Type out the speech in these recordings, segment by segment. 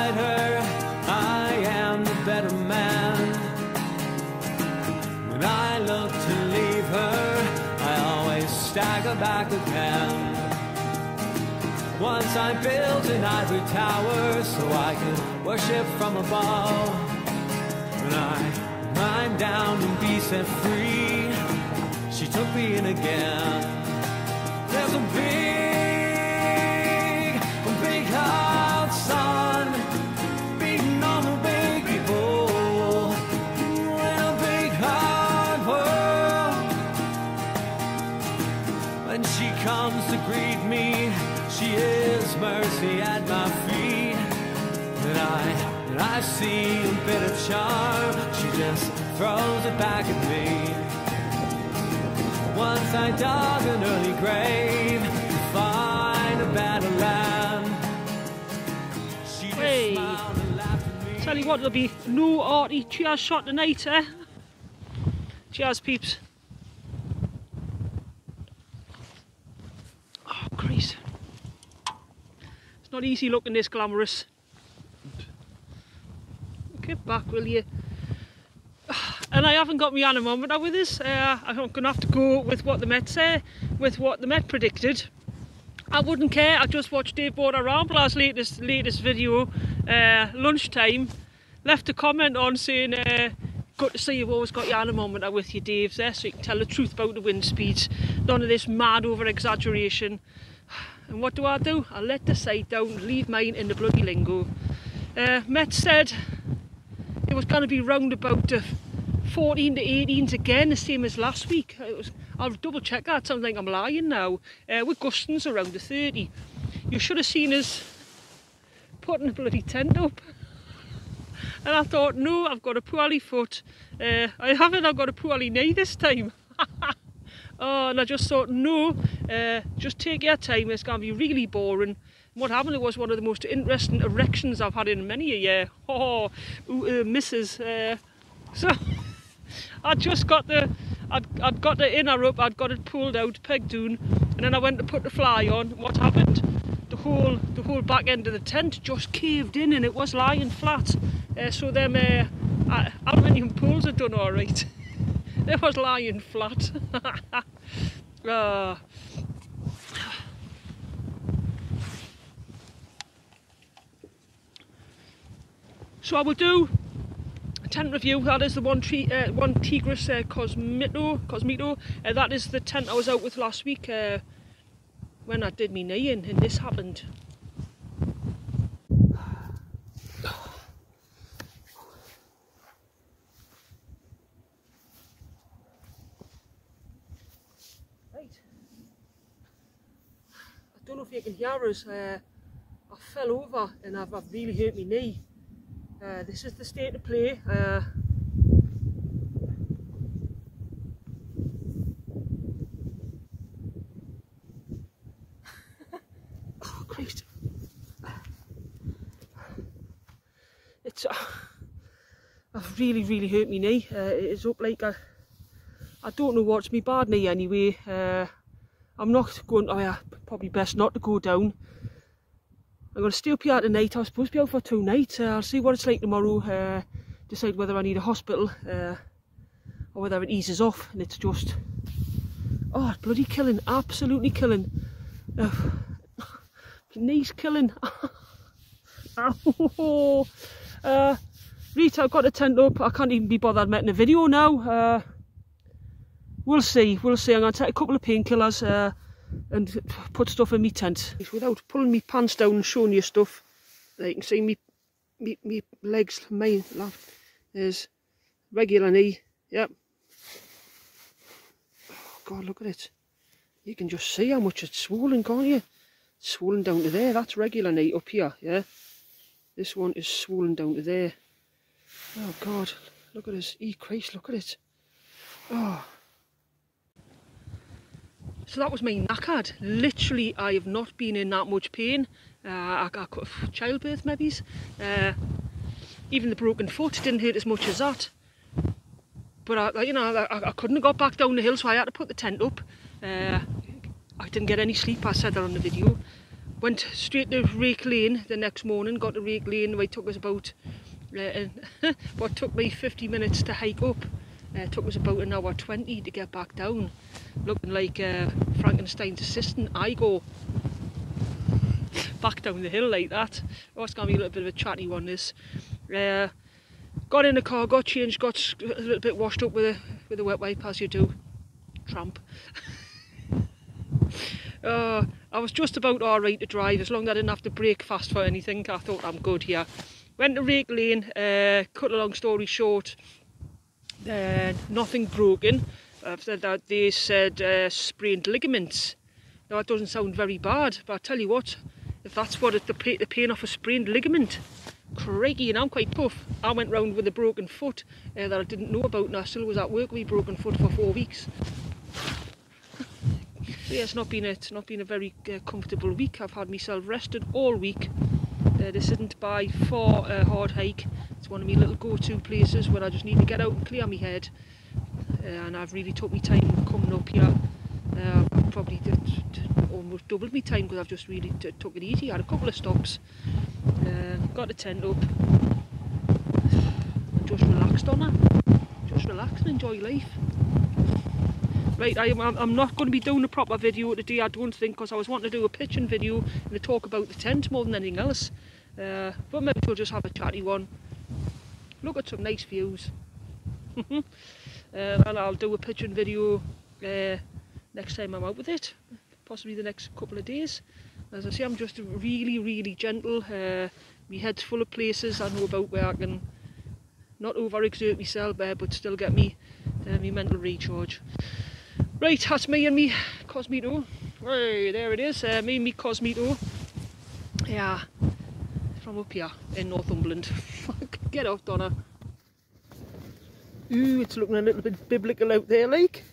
beside her, I am the better man. When I look to leave her, I always stagger back again. Once I built an ivory tower so I could worship from above. When I climbed down and be set free, she took me in again. There's a big hot sun beating on the big people in a big hot world. When she comes to greet me, she is mercy at my feet. And I see a bit of charm, she just throws it back at me. Once I dug an early grave to find a better land. She just smiled and laughed at me. Tell you what, there'll be no arty cheers shot tonight, eh? Cheers, peeps. Oh, Christ. It's not easy looking this glamorous. Get back, will you? And I haven't got my anemometer with us. I'm going to have to go with what the Met say, with what the Met predicted. I wouldn't care. I just watched Dave Border-Rambler's latest video, lunchtime. Left a comment on saying, good to see you've always got your anemometer with you, Dave, there, so you can tell the truth about the wind speeds. None of this mad over-exaggeration. And what do? I let the sight down, leave mine in the bloody lingo. Met said it was going to be round about 14 to 18s again, the same as last week. I'll double check that, sounds like I'm lying now. With gustings around the 30. You should have seen us putting a bloody tent up. And I thought, no, I've got a poorly foot. I haven't, I've got a poorly knee this time. Oh, and I just thought, no, just take your time, it's going to be really boring. What happened, it was one of the most interesting erections I've had in many a year. Oh, missus. So I just got I'd got the inner up, I'd got it pulled out, pegged down, and then I went to put the fly on. What happened? The whole back end of the tent just caved in and it was lying flat. So them aluminium poles had done all right. It was lying flat. So I will do a tent review. That is the OneTigris Cosmitto. That is the tent I was out with last week when I did me knee in, and this happened. Right. I don't know if you can hear us. I fell over and I've really hurt my knee. This is the state of play. Oh Christ! It's I've really hurt my knee. It is up like I don't know what's my bad knee anyway. I'm not going. Oh yeah, probably best not to go down. I'm going to stay up here tonight. I was supposed to be out for 2 nights. I'll see what it's like tomorrow. Decide whether I need a hospital or whether it eases off. And it's just, oh, it's bloody killing, absolutely killing. My knee's killing. Oh. Rita, I've got the tent up. I can't even be bothered making a video now. We'll see. I'm going to take a couple of painkillers. And put stuff in my tent without pulling my pants down and showing you stuff. You can see me legs. My left is regular knee. Yep. Oh God, look at it. You can just see how much it's swollen, can't you? It's swollen down to there. That's regular knee up here. Yeah. This one is swollen down to there. Oh God, look at this. Christ, look at it. Oh. So that was my knackered. Literally, I have not been in that much pain. I got childbirth maybe. Even the broken foot didn't hurt as much as that. But I couldn't have got back down the hill, so I had to put the tent up. I didn't get any sleep. I said that on the video. Went straight to Rake Lane the next morning, got to Rake Lane, it took us about, what took me 50 minutes to hike up, took us about an hour 20 to get back down. Looking like Frankenstein's assistant, I go back down the hill like that. Oh, it's going to be a little bit of a chatty one, this. Got in the car, got changed, got a little bit washed up with a wet wipe, as you do. Tramp. I was just about alright to drive, as long as I didn't have to brake fast for anything. I thought I'm good here. Went to Rake Lane, cut a long story short, nothing broken. After that they said sprained ligaments. Now that doesn't sound very bad, but I tell you what, if that's what the pain off a sprained ligament, crikey, and I'm quite tough. I went round with a broken foot that I didn't know about, and I still was at work with a broken foot for 4 weeks. So yeah, it's not been a very comfortable week. I've had myself rested all week. This isn't by far a hard hike. It's one of my little go-to places where I just need to get out and clear my head. And I've really took my time coming up here. I've probably almost doubled my time because I've just really took it easy. I had a couple of stops, got the tent up, and just relaxed on it. Just relax and enjoy life. Right, I'm not going to be doing a proper video today, I don't think, because I was wanting to do a pitching video and to talk about the tent more than anything else. But maybe we'll just have a chatty one. Look at some nice views. And I'll do a pitching video next time I'm out with it, possibly the next couple of days. As I say, I'm just really gentle. My head's full of places I know about where I can not overexert myself, but still get me mental recharge. Right, that's me and me Cosmitto. Hey, there it is, me and me Cosmitto. Yeah, from up here in Northumberland. Get off, Donna. Ooh, it's looking a little bit biblical out there, like.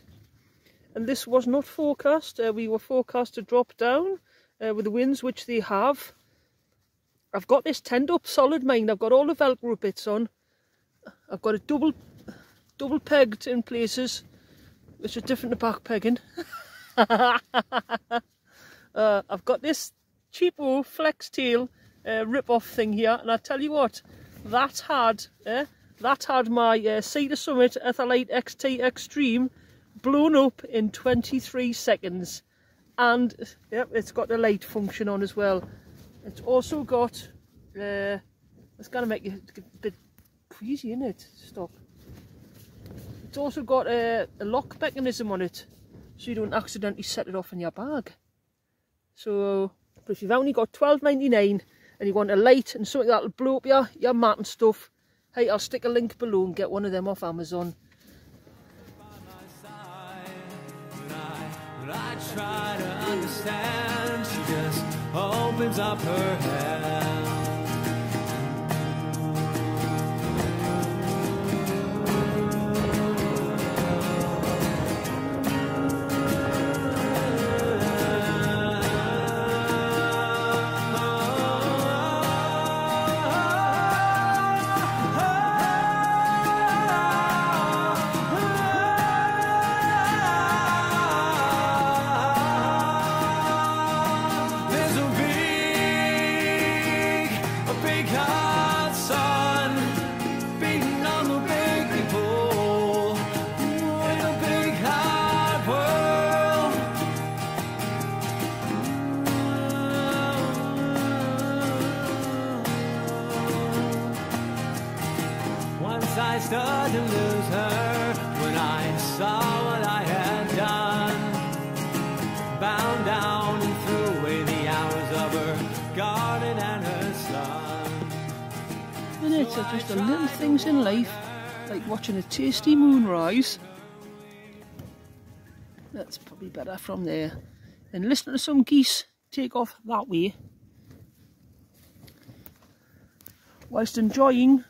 And this was not forecast. We were forecast to drop down with the winds, which they have. I've got this tent up solid, mind. I've got all the Velcro bits on. I've got it double pegged in places, which is different to back pegging. I've got this cheapo flex tail rip-off thing here, and I tell you what, that had my Cedar Summit Etherlite XT Extreme blown up in 23 seconds. And yep, it's got the light function on as well. It's also got, it's going to make you a bit queasy, isn't it? Stop. It's also got a lock mechanism on it, so you don't accidentally set it off in your bag. So, but if you've only got $12.99 and you want a light and something that'll blow up your mat and stuff, hey, I'll stick a link below and get one of them off Amazon. I try to understand, she just opens up her head. I started to lose her when I saw what I had done. Bound down and threw away the hours of her garden and her sun. And it's just the little things in life, like watching a tasty moonrise. That's probably better from there. And listening to some geese take off that way, whilst enjoying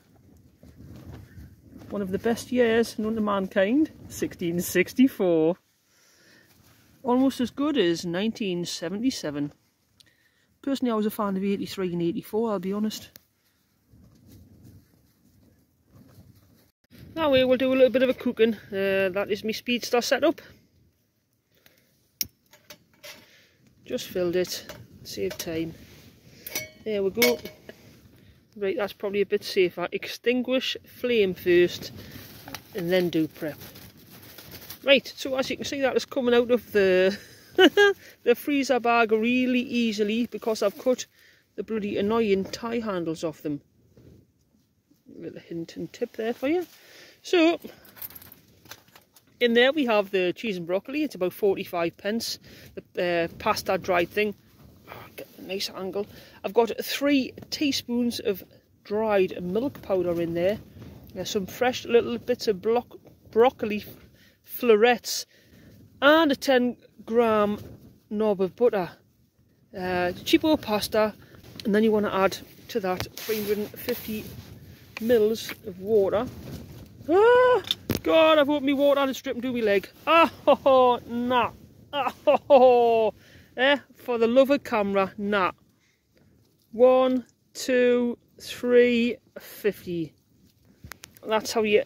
one of the best years known to mankind, 1664. Almost as good as 1977. Personally, I was a fan of 83 and 84, I'll be honest. Now we'll do a little bit of a cooking. That is my Speedster setup. Just filled it Save time. There we go. Right, that's probably a bit safer. Extinguish flame first and then do prep. Right, so as you can see, that is coming out of the the freezer bag really easily because I've cut the bloody annoying tie handles off them. A little hint and tip there for you. So in there we have the cheese and broccoli. It's about 45p. The pasta dried thing. Oh, get a nice angle. I've got 3 teaspoons of dried milk powder in there. There's some fresh little bits of broccoli florets and a 10-gram knob of butter. Cheapo pasta, and then you want to add to that 350 mils of water. Ah, God, I've opened my water and it's dripping to my leg. Ah, ho, ho, nah. Ah, ho, ho. For the love of camera, nah. 1, 2, 3, 50. That's how you.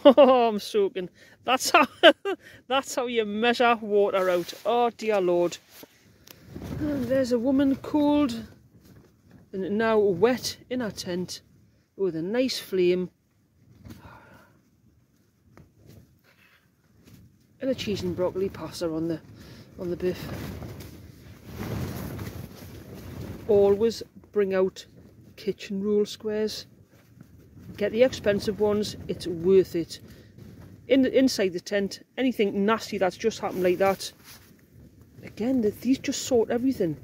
Oh, I'm soaking. That's how you measure water out. Oh dear Lord. And there's a woman cold and now wet in her tent with a nice flame and a cheese and broccoli pasta on the biff. Always bring out kitchen roll squares. Get the expensive ones, it's worth it. Inside the tent, anything nasty that's just happened like that, again, these just sort everything.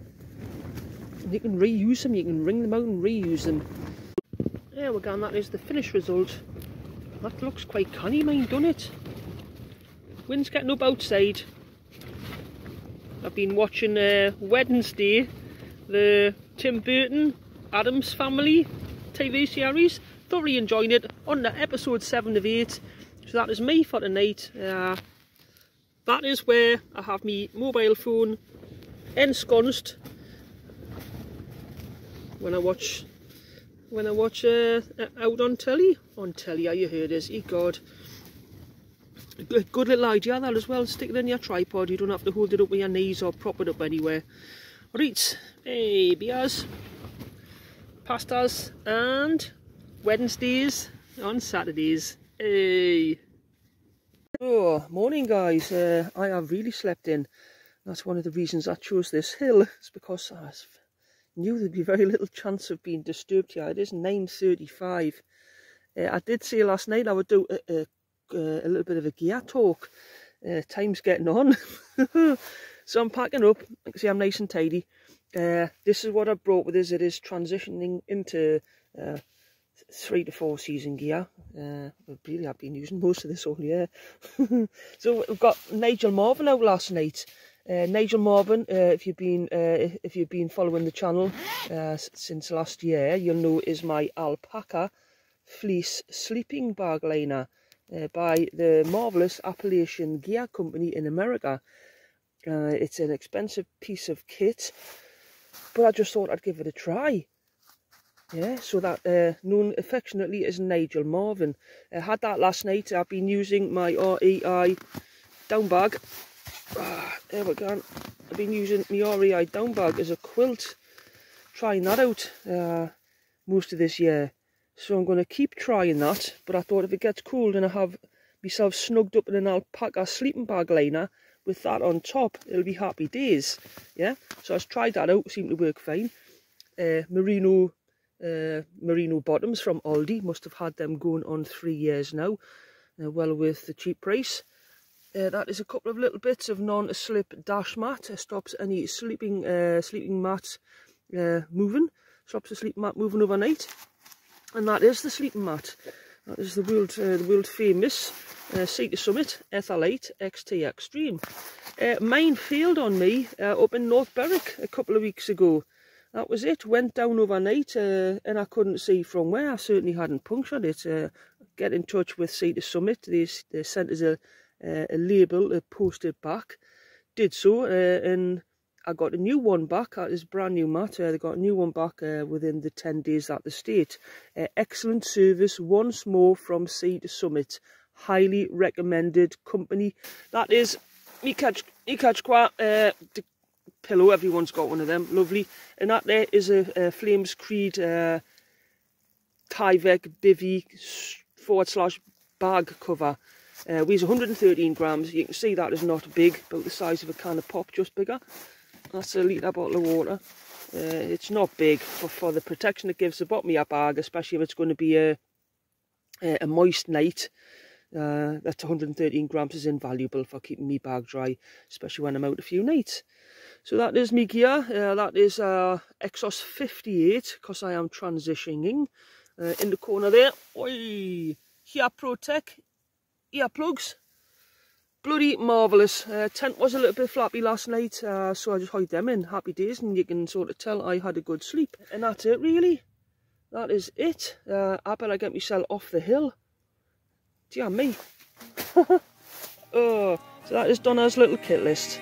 And you can reuse them, you can wring them out and reuse them. There we go, and that is the finished result. That looks quite canny, mind, doesn't it? Wind's getting up outside. I've been watching Wednesday, the Tim Burton Addams Family TV series. Thoroughly enjoying it. On to episode 7 of 8. So that is me for tonight. That is where I have my mobile phone ensconced when I watch out on telly. On telly, you heard us. E God. Good little idea that as well. Stick it in your tripod. You don't have to hold it up with your knees or prop it up anywhere. Right, hey, beers, pastas, and Wednesdays on Saturdays. Hey. Oh, morning guys. I have really slept in. That's one of the reasons I chose this hill. It's because I knew there'd be very little chance of being disturbed here. It is 9:35. I did say last night I would do a little bit of a gear talk. Time's getting on. So I'm packing up. You can see I'm nice and tidy. This is what I brought with us. It is transitioning into 3 to 4 season gear. Really, I've been using most of this all year. So we've got Nigel Marvin out last night. Nigel Marvin, if you've been following the channel since last year, you'll know is my alpaca fleece sleeping bag liner by the marvellous Appalachian Gear Company in America. It's an expensive piece of kit, but I just thought I'd give it a try. Yeah, so that known affectionately as Nigel Marvin. I had that last night. I've been using my REI down bag. There we go. I've been using my REI down bag as a quilt, trying that out most of this year. So I'm going to keep trying that, but I thought if it gets cold and I have myself snugged up in an alpaca sleeping bag liner with that on top, it'll be happy days. Yeah, so I've tried that out, seemed to work fine. Merino bottoms from Aldi, must have had them going on 3 years now, well worth the cheap price. That is a couple of little bits of non-slip dash mat. Stops any sleeping mat moving, stops the sleeping mat moving overnight. And that is the sleeping mat. That is the world famous Sea to Summit Ethelite XT Extreme. Mine failed on me up in North Berwick a couple of weeks ago. That was it. Went down overnight and I couldn't see from where. I certainly hadn't punctured it. Get in touch with Sea to Summit. They sent us a label to post it back. Did so and I got a new one back. That is brand new mat. They got a new one back within the 10 days that they state. Excellent service once more from Sea to Summit. Highly recommended company. That is me catch qua pillow. Everyone's got one of them. Lovely. And that there is a Flames Creed Tyvek Bivy / bag cover. Weighs 113 grams. You can see that is not big, about the size of a can of pop, just bigger. That's a litre bottle of water. It's not big for the protection it gives the bottom of your bag, especially if it's going to be a moist night. That 113 grams is invaluable for keeping me bag dry, especially when I'm out a few nights. So that is me gear. That is Exos 58, because I am transitioning. In the corner there, oi, Here Protec earplugs. Bloody marvellous. Tent was a little bit flappy last night, so I just hide them in. Happy days, and you can sort of tell I had a good sleep. And that's it really. That is it. I better get myself off the hill. Dear me. Oh, so that is Donna's little kit list.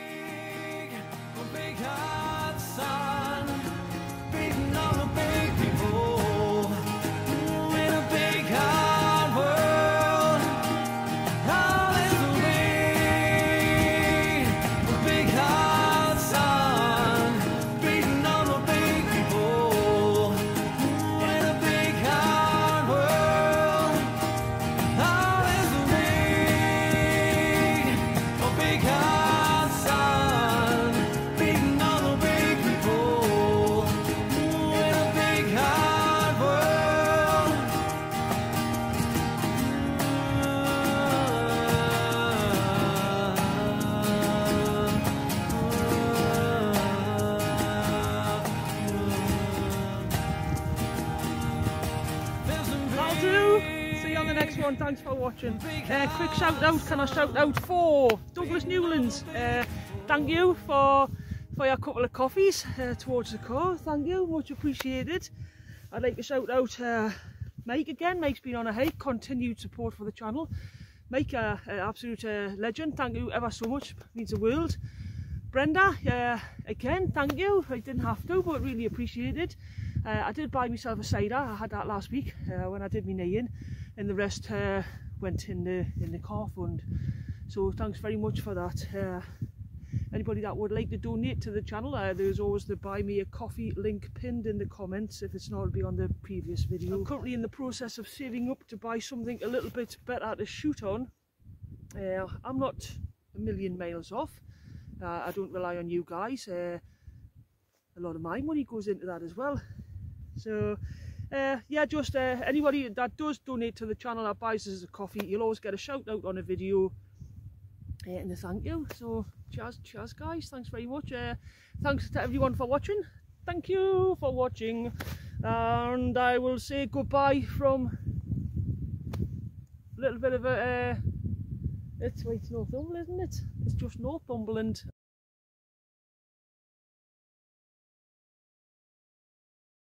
Thanks for watching. Quick shout out, can I shout out for Douglas Newlands. Thank you for your couple of coffees towards the car. Thank you, much appreciated. I'd like to shout out Mike again. Mike's been on a hike, continued support for the channel. Mike, an absolute legend. Thank you ever so much, means the world. Brenda, again, thank you. I didn't have to, but really appreciated. I did buy myself a cider. I had that last week when I did my knee-in, and the rest went in the car fund. So thanks very much for that. Anybody that would like to donate to the channel, there's always the buy me a coffee link pinned in the comments. If it's not, it'll be on the previous video. I'm currently in the process of saving up to buy something a little bit better to shoot on. I'm not a million miles off. I don't rely on you guys. A lot of my money goes into that as well. So yeah, just anybody that does donate to the channel, that buys us a coffee, you'll always get a shout out on a video and a thank you. So cheers guys, thanks very much. Thanks to everyone for watching. Thank you for watching, and I will say goodbye from a little bit of a it's Northumberland, isn't it? It's just Northumberland.